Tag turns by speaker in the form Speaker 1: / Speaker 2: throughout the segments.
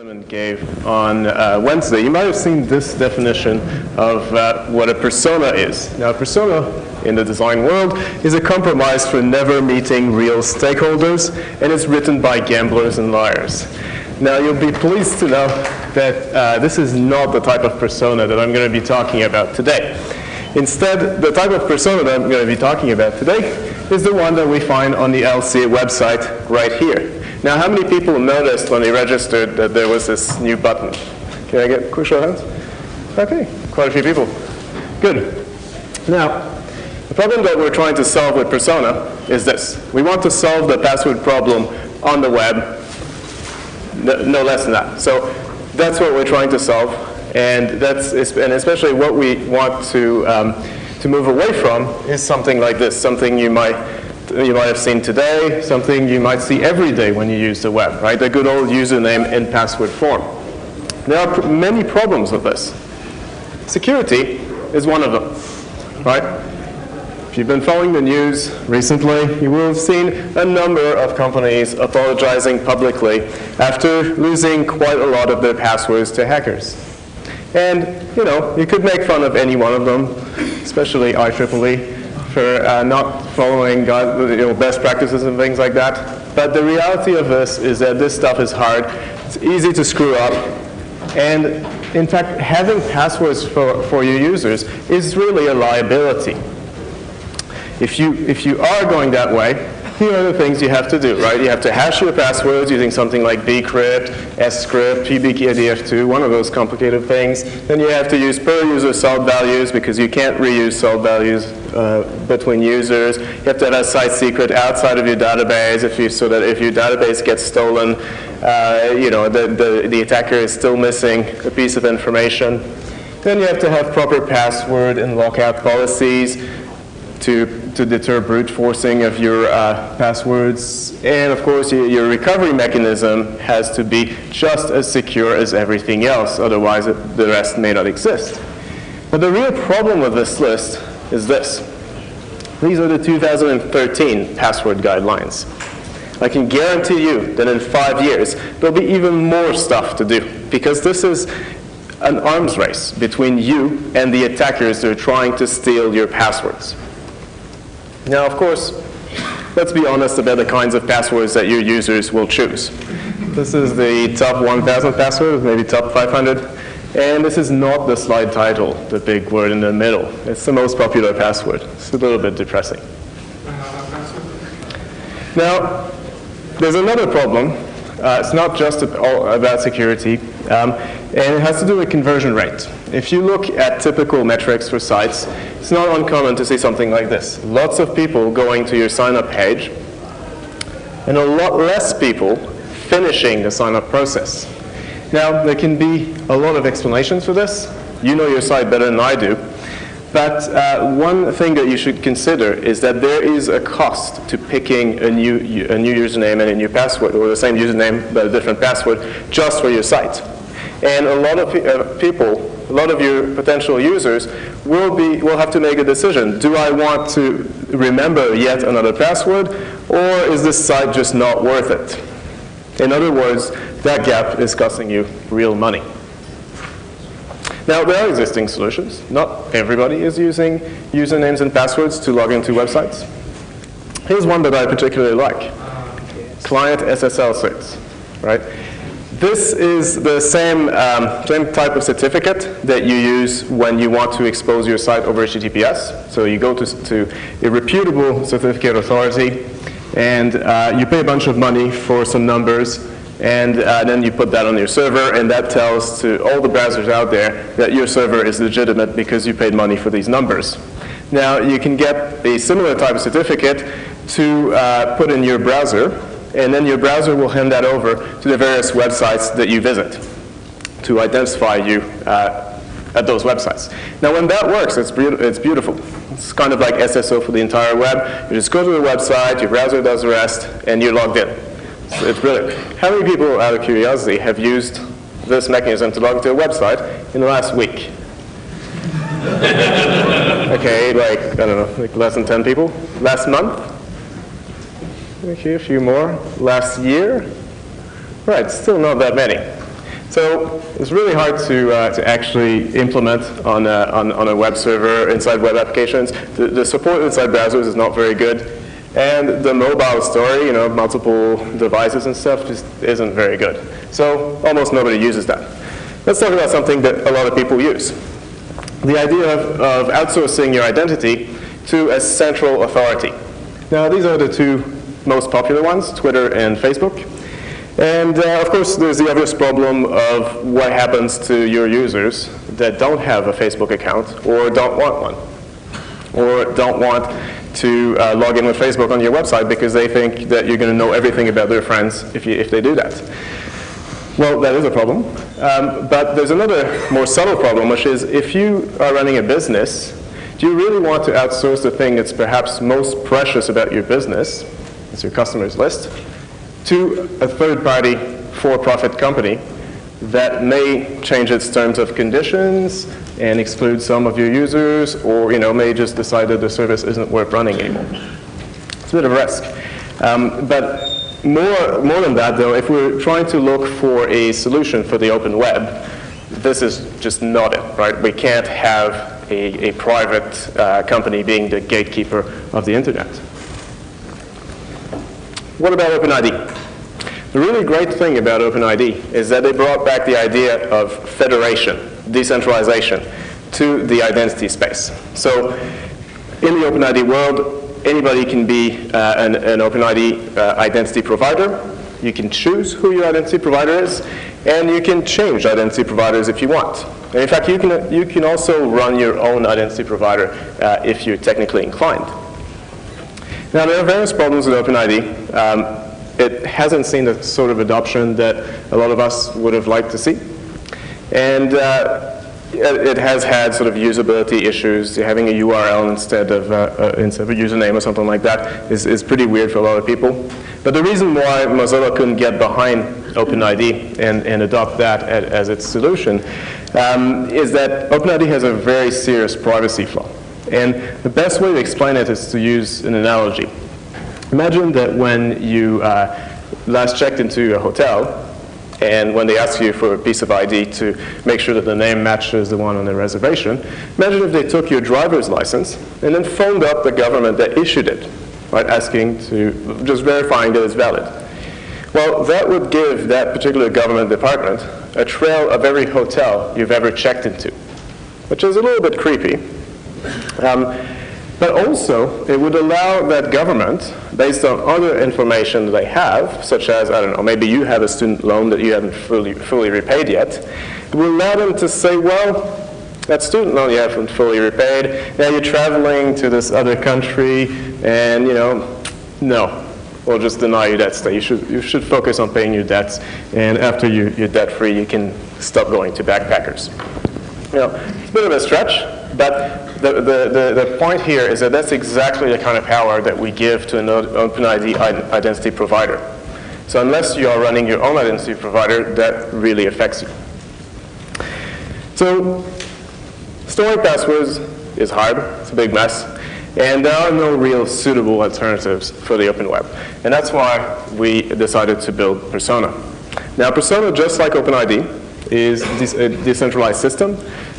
Speaker 1: Gave on Wednesday, you might have seen this definition of what a persona is. Now, a persona in the design world is a compromise for never meeting real stakeholders, and it's written by gamblers and liars. Now, you'll be pleased to know that this is not the type of persona that I'm going to be talking about today. Instead, the type of persona that I'm going to be talking about today is the one that we find on the LCA website right here. Now, how many people noticed when they registered that there was this new button? Can I get a quick show of hands? Okay, quite a few people. Good. Now, the problem that we're trying to solve with Persona is this. We want to solve the password problem on the web, no less than that. So that's what we're trying to solve, and especially what we want to move away from is something like this, something you might have seen today, something you might see every day when you use the web, right? The good old username and password form. There are many problems with this. Security is one of them, right? If you've been following the news recently, you will have seen a number of companies apologizing publicly after losing quite a lot of their passwords to hackers. And, you could make fun of any one of them, especially IEEE, for not following best practices and things like that. But the reality of this is that this stuff is hard. It's easy to screw up. And in fact, having passwords for your users is really a liability. If you are going that way, here are the things you have to do, right? You have to hash your passwords using something like bcrypt, script, PBKDF2, one of those complicated things. Then you have to use per user salt values because you can't reuse salt values between users. You have to have a site secret outside of your database so that if your database gets stolen, the attacker is still missing a piece of information. Then you have to have proper password and lockout policies to deter brute forcing of your passwords. And of course, your recovery mechanism has to be just as secure as everything else, otherwise the rest may not exist. But the real problem with this list is this. These are the 2013 password guidelines. I can guarantee you that in 5 years, there'll be even more stuff to do, because this is an arms race between you and the attackers that are trying to steal your passwords. Now, of course, let's be honest about the kinds of passwords that your users will choose. This is the top 1,000 passwords, maybe top 500. And this is not the slide title, the big word in the middle. It's the most popular password. It's a little bit depressing. Now, there's another problem. It's not just about security, and it has to do with conversion rate. If you look at typical metrics for sites, it's not uncommon to see something like this. Lots of people going to your sign-up page, and a lot less people finishing the sign-up process. Now, there can be a lot of explanations for this. You know your site better than I do. But one thing that you should consider is that there is a cost to picking a new username and a new password, or the same username but a different password, just for your site. And a lot of people, a lot of your potential users will have to make a decision. Do I want to remember yet another password, or is this site just not worth it? In other words, that gap is costing you real money. Now, there are existing solutions. Not everybody is using usernames and passwords to log into websites. Here's one that I particularly like. Client SSL certs, right? This is the same type of certificate that you use when you want to expose your site over HTTPS. So you go to a reputable certificate authority, and you pay a bunch of money for some numbers, and then you put that on your server, and that tells to all the browsers out there that your server is legitimate because you paid money for these numbers. Now, you can get a similar type of certificate to put in your browser, and then your browser will hand that over to the various websites that you visit to identify you at those websites. Now, when that works, it's beautiful. It's kind of like SSO for the entire web. You just go to the website, your browser does the rest, and you're logged in. So it's brilliant. How many people, out of curiosity, have used this mechanism to log into a website in the last week? Okay, I don't know, less than 10 people. Last month? Okay, a few more. Last year? Right, still not that many. So it's really hard to actually implement on a web server inside web applications. The support inside browsers is not very good. And the mobile story, multiple devices and stuff, just isn't very good. So almost nobody uses that. Let's talk about something that a lot of people use. The idea of outsourcing your identity to a central authority. Now, these are the two most popular ones, Twitter and Facebook. And of course, there's the obvious problem of what happens to your users that don't have a Facebook account or don't want one, or don't want to log in with Facebook on your website because they think that you're going to know everything about their friends if they do that. Well, that is a problem. But there's another more subtle problem, which is if you are running a business, do you really want to outsource the thing that's perhaps most precious about your business, it's your customers list, to a third-party for-profit company that may change its terms of conditions and exclude some of your users, or may just decide that the service isn't worth running anymore? It's a bit of a risk. But more than that, though, if we're trying to look for a solution for the open web, this is just not it, right? We can't have a private company being the gatekeeper of the internet. What about OpenID? The really great thing about OpenID is that they brought back the idea of federation, decentralization, to the identity space. So in the OpenID world, anybody can be an OpenID identity provider. You can choose who your identity provider is, and you can change identity providers if you want. And in fact, you can also run your own identity provider if you're technically inclined. Now, there are various problems with OpenID. It hasn't seen the sort of adoption that a lot of us would have liked to see. And it has had sort of usability issues. Having a URL instead of a username or something like that is pretty weird for a lot of people. But the reason why Mozilla couldn't get behind OpenID and adopt that as its solution is that OpenID has a very serious privacy flaw. And the best way to explain it is to use an analogy. Imagine that when you last checked into a hotel, and when they ask you for a piece of ID to make sure that the name matches the one on the reservation, imagine if they took your driver's license and then phoned up the government that issued it, right, just verifying that it's valid. Well, that would give that particular government department a trail of every hotel you've ever checked into, which is a little bit creepy. But also, it would allow that government, based on other information that they have, such as, I don't know, maybe you have a student loan that you haven't fully repaid yet, it will allow them to say, well, that student loan you haven't fully repaid, now you're traveling to this other country, and, no, we'll just deny you that stay. You should focus on paying your debts, and after you're debt-free, you can stop going to backpackers. It's a bit of a stretch, but the point here is that that's exactly the kind of power that we give to an OpenID identity provider. So unless you are running your own identity provider, that really affects you. So storing passwords is hard. It's a big mess. And there are no real suitable alternatives for the open web. And that's why we decided to build Persona. Now, Persona, just like OpenID, is a decentralized system.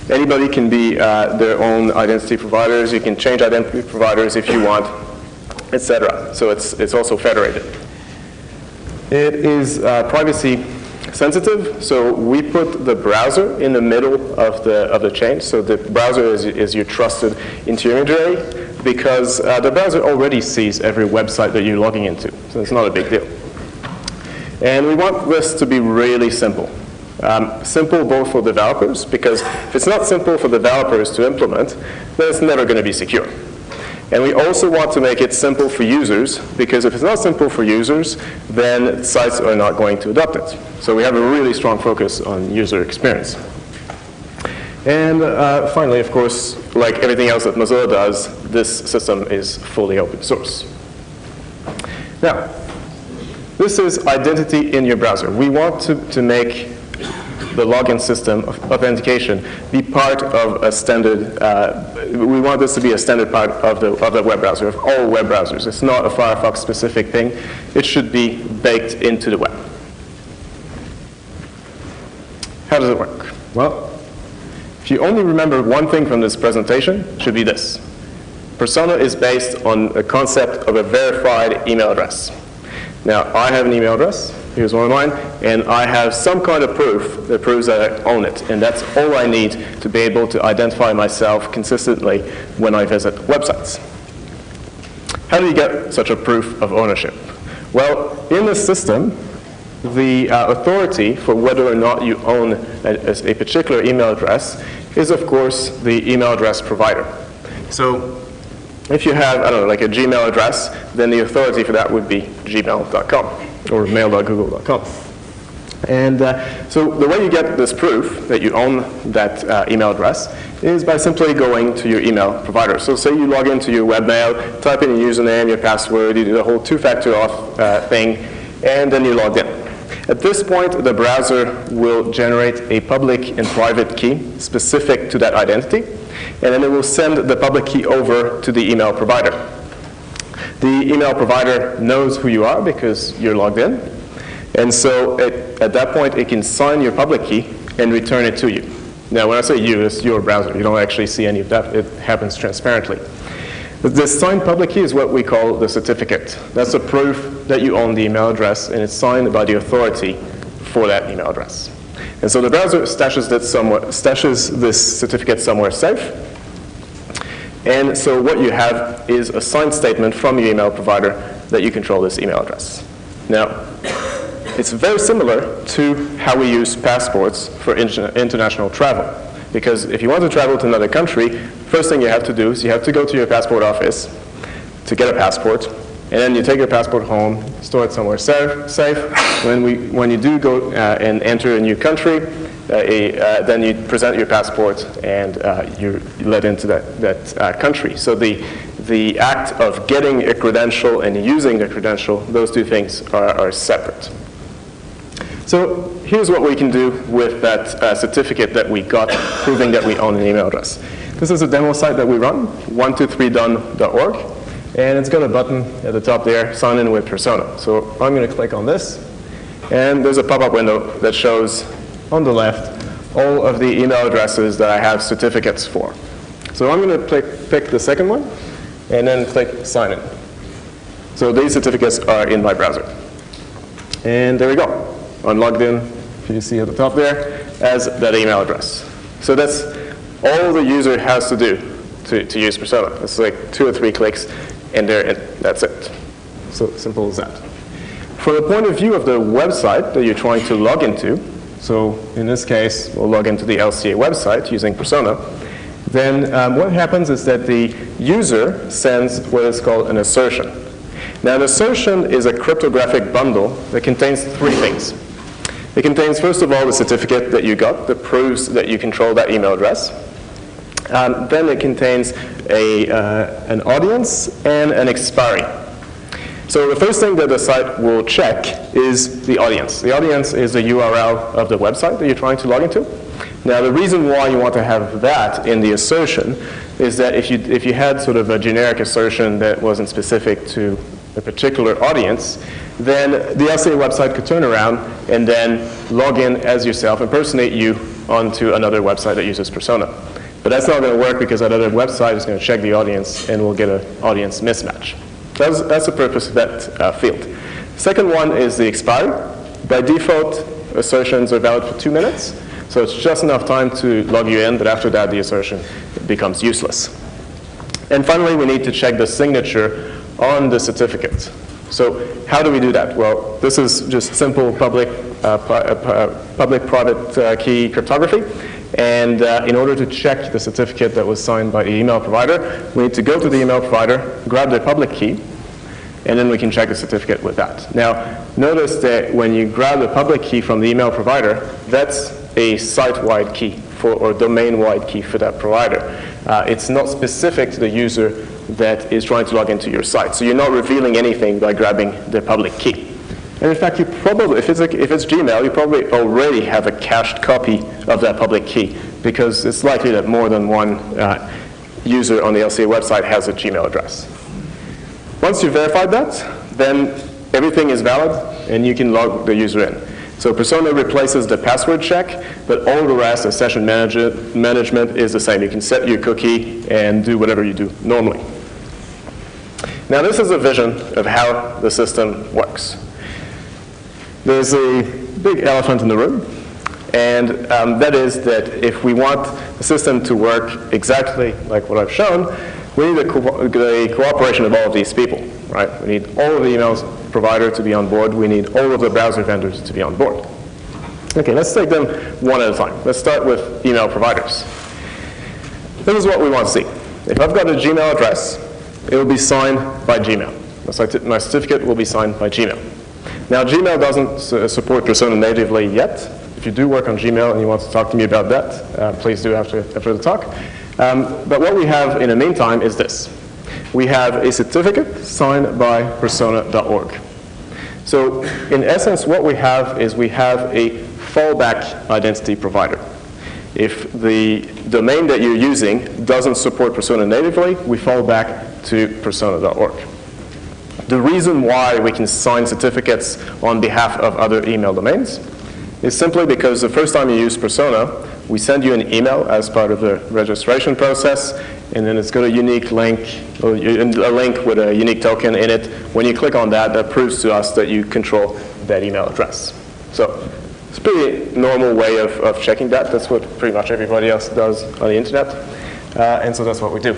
Speaker 1: Anybody can be their own identity providers. You can change identity providers if you want, etc. So it's also federated. It is privacy sensitive. So we put the browser in the middle of the chain. So the browser is your trusted intermediary because the browser already sees every website that you're logging into. So it's not a big deal. And we want this to be really simple. Simple both for developers, because if it's not simple for developers to implement, then it's never going to be secure. And we also want to make it simple for users, because if it's not simple for users, then sites are not going to adopt it. So we have a really strong focus on user experience. And finally, of course, like everything else that Mozilla does, this system is fully open source. Now, this is identity in your browser. We want to make the login system of authentication be part of a standard, we want this to be a standard part of the web browser, of all web browsers. It's not a Firefox-specific thing. It should be baked into the web. How does it work? Well, if you only remember one thing from this presentation, it should be this. Persona is based on a concept of a verified email address. Now, I have an email address. Here's one of mine. And I have some kind of proof that proves that I own it. And that's all I need to be able to identify myself consistently when I visit websites. How do you get such a proof of ownership? Well, in the system, the authority for whether or not you own a particular email address is, of course, the email address provider. So if you have, I don't know, like a Gmail address, then the authority for that would be gmail.com or mail.google.com. And so the way you get this proof that you own that email address is by simply going to your email provider. So say you log into your webmail, type in your username, your password, you do the whole two-factor auth thing, and then you log in. At this point, the browser will generate a public and private key specific to that identity, and then it will send the public key over to the email provider. The email provider knows who you are because you're logged in, and so at that point, it can sign your public key and return it to you. Now, when I say you, it's your browser. You don't actually see any of that. It happens transparently. This signed public key is what we call the certificate. That's a proof that you own the email address, and it's signed by the authority for that email address. And so the browser stashes this certificate somewhere safe. And so what you have is a signed statement from your email provider that you control this email address. Now, it's very similar to how we use passports for international travel. Because if you want to travel to another country, first thing you have to do is you have to go to your passport office to get a passport, and then you take your passport home, store it somewhere safe. When you do go and enter a new country, then you present your passport and you're let into that country. So the act of getting a credential and using a credential, those two things are separate. So here's what we can do with that certificate that we got proving that we own an email address. This is a demo site that we run, 123done.org, and it's got a button at the top there, sign in with Persona. So I'm going to click on this, and there's a pop-up window that shows on the left all of the email addresses that I have certificates for. So I'm going to pick the second one, and then click sign in. So these certificates are in my browser. And there we go. I'm logged in, if you see at the top there, as that email address. So that's all the user has to do to use Persona. It's like 2 or 3 clicks, and that's it. So simple as that. From the point of view of the website that you're trying to log into, so in this case, we'll log into the LCA website using Persona, then what happens is that the user sends what is called an assertion. Now, an assertion is a cryptographic bundle that contains 3 things. It contains, first of all, the certificate that you got that proves that you control that email address. Then it contains an audience and an expiry. So the first thing that the site will check is the audience. The audience is the URL of the website that you're trying to log into. Now, the reason why you want to have that in the assertion is that if you had sort of a generic assertion that wasn't specific to a particular audience, then the LCA website could turn around and then log in as yourself, impersonate you onto another website that uses Persona. But that's not going to work because that other website is going to check the audience and we'll get an audience mismatch. That's the purpose of that field. Second one is the expiry. By default, assertions are valid for 2 minutes, so it's just enough time to log you in, but after that the assertion becomes useless. And finally, we need to check the signature on the certificate. So how do we do that? Well, this is just simple public-private key cryptography. And in order to check the certificate that was signed by the email provider, we need to go to the email provider, grab the public key, and then we can check the certificate with that. Now, notice that when you grab the public key from the email provider, that's a site-wide key or domain-wide key for that provider. It's not specific to the user that is trying to log into your site. So you're not revealing anything by grabbing the public key. And in fact, you probably, if it's Gmail, you probably already have a cached copy of that public key because it's likely that more than one user on the LCA website has a Gmail address. Once you've verified that, then everything is valid and you can log the user in. So Persona replaces the password check, but all the rest of session management is the same. You can set your cookie and do whatever you do normally. Now this is a vision of how the system works. There's a big elephant in the room, and that is that if we want the system to work exactly like what I've shown, we need the cooperation of all of these people, right? We need all of the email provider to be on board. We need all of the browser vendors to be on board. Okay, let's take them one at a time. Let's start with email providers. This is what we want to see. If I've got a Gmail address, it will be signed by Gmail. My certificate will be signed by Gmail. Now, Gmail doesn't support Persona natively yet. If you do work on Gmail and you want to talk to me about that, please do after the talk. But what we have in the meantime is this. We have a certificate signed by persona.org. So in essence, what we have is we have a fallback identity provider. If the domain that you're using doesn't support Persona natively, we fall back to persona.org. The reason why we can sign certificates on behalf of other email domains is simply because the first time you use Persona, we send you an email as part of the registration process, and then it's got a unique link, or a link with a unique token in it. When you click on that, that proves to us that you control that email address. So it's a pretty normal way of checking that. That's what pretty much everybody else does on the internet. And so that's what we do.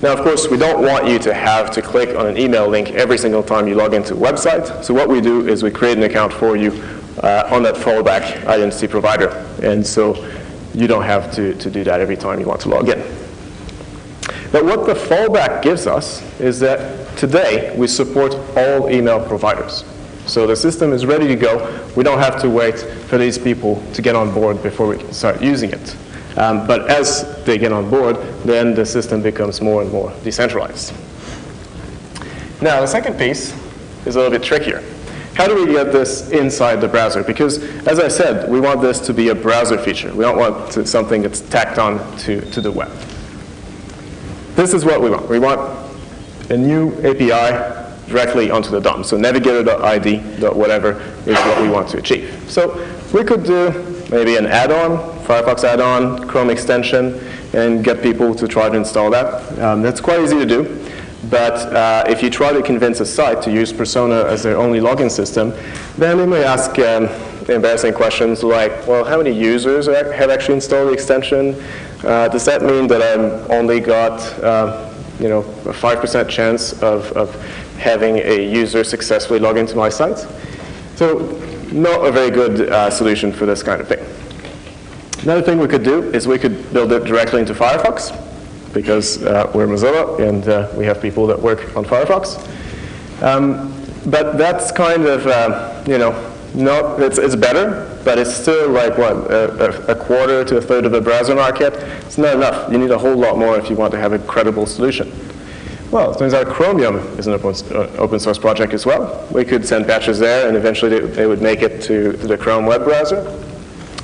Speaker 1: Now, of course, we don't want you to have to click on an email link every single time you log into a website. So what we do is we create an account for you on that fallback identity provider. And so you don't have to do that every time you want to log in. But what the fallback gives us is that today we support all email providers. So the system is ready to go. We don't have to wait for these people to get on board before we can start using it. But as they get on board, then the system becomes more and more decentralized. Now, the second piece is a little bit trickier. How do we get this inside the browser? Because, as I said, we want this to be a browser feature. We don't want something that's tacked on to the web. This is what we want. We want a new API directly onto the DOM. So navigator.id, whatever, is what we want to achieve. So we could do maybe an add-on, Firefox add-on, Chrome extension, and get people to try to install that. That's quite easy to do. But if you try to convince a site to use Persona as their only login system, then they may ask embarrassing questions like, well, how many users have actually installed the extension? Does that mean that I've only got a 5% chance of having a user successfully log into my site? So not a very good solution for this kind of thing. Another thing we could do is we could build it directly into Firefox, because we're Mozilla and we have people that work on Firefox. But that's kind of, it's better, but it's still like what, a quarter to a third of the browser market? It's not enough. You need a whole lot more if you want to have a credible solution. Well, it turns out Chromium is an open source project as well. We could send patches there, and eventually they would make it to the Chrome web browser.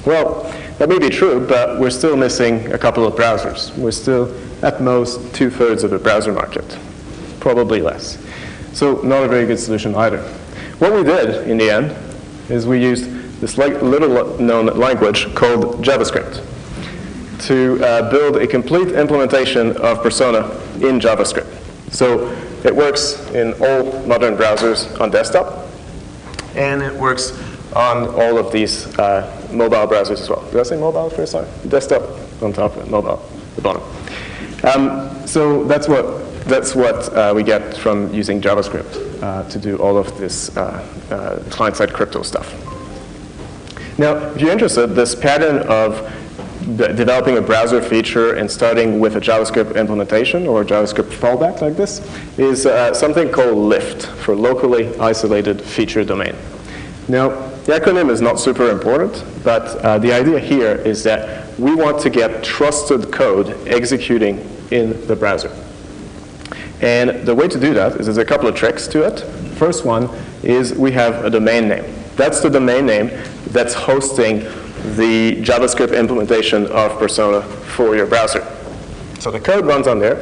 Speaker 1: Well, that may be true, but we're still missing a couple of browsers. We're still, at most, 2/3 of the browser market, probably less. So not a very good solution either. What we did, in the end, is we used this little-known language called JavaScript to build a complete implementation of Persona in JavaScript. So it works in all modern browsers on desktop, and it works on all of these mobile browsers as well. Did I say mobile first time? Desktop on top, and mobile at the bottom. So that's what we get from using JavaScript to do all of this client-side crypto stuff. Now, if you're interested, this pattern of developing a browser feature and starting with a JavaScript implementation or a JavaScript fallback like this is something called LIFT, for Locally Isolated Feature Domain. Now, the acronym is not super important, but the idea here is that we want to get trusted code executing in the browser. And the way to do that is there's a couple of tricks to it. First one is we have a domain name. That's the domain name that's hosting the JavaScript implementation of Persona for your browser. So the code runs on there,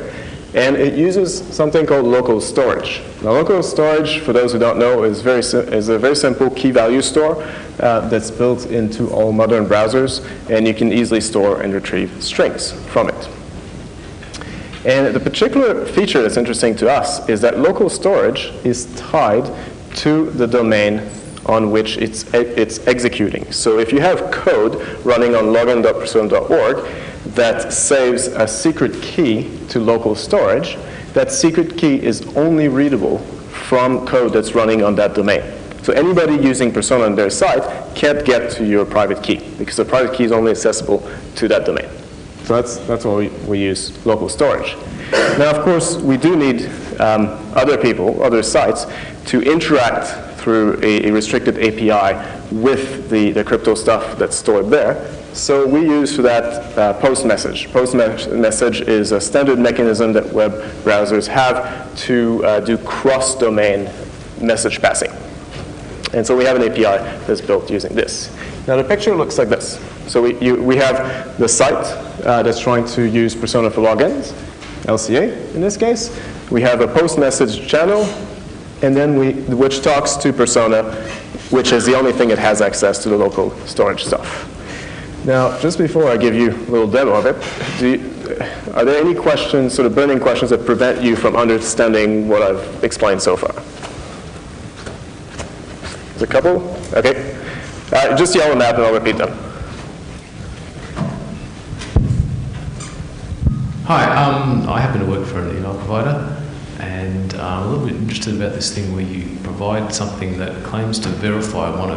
Speaker 1: and it uses something called local storage. Now, local storage, for those who don't know, is a very simple key-value store that's built into all modern browsers, and you can easily store and retrieve strings from it. And the particular feature that's interesting to us is that local storage is tied to the domain on which it's executing. So if you have code running on login.persona.org that saves a secret key to local storage, that secret key is only readable from code that's running on that domain. So anybody using Persona on their site can't get to your private key because the private key is only accessible to that domain. So that's why we use local storage. Now, of course, we do need other people, other sites, to interact through a restricted API with the crypto stuff that's stored there. So we use for that post message. Post message is a standard mechanism that web browsers have to do cross-domain message passing. And so we have an API that's built using this. Now the picture looks like this. So we have the site that's trying to use Persona for logins, LCA in this case. We have a post message channel, and then which talks to Persona, which is the only thing that has access to the local storage stuff. Now, just before I give you a little demo of it, are there any questions, sort of burning questions, that prevent you from understanding what I've explained so far? There's a couple? Okay. Just yell them out and I'll repeat them.
Speaker 2: Hi, I happen to work for an email provider, and I'm a little bit interested about this thing where you provide something that claims to verify one of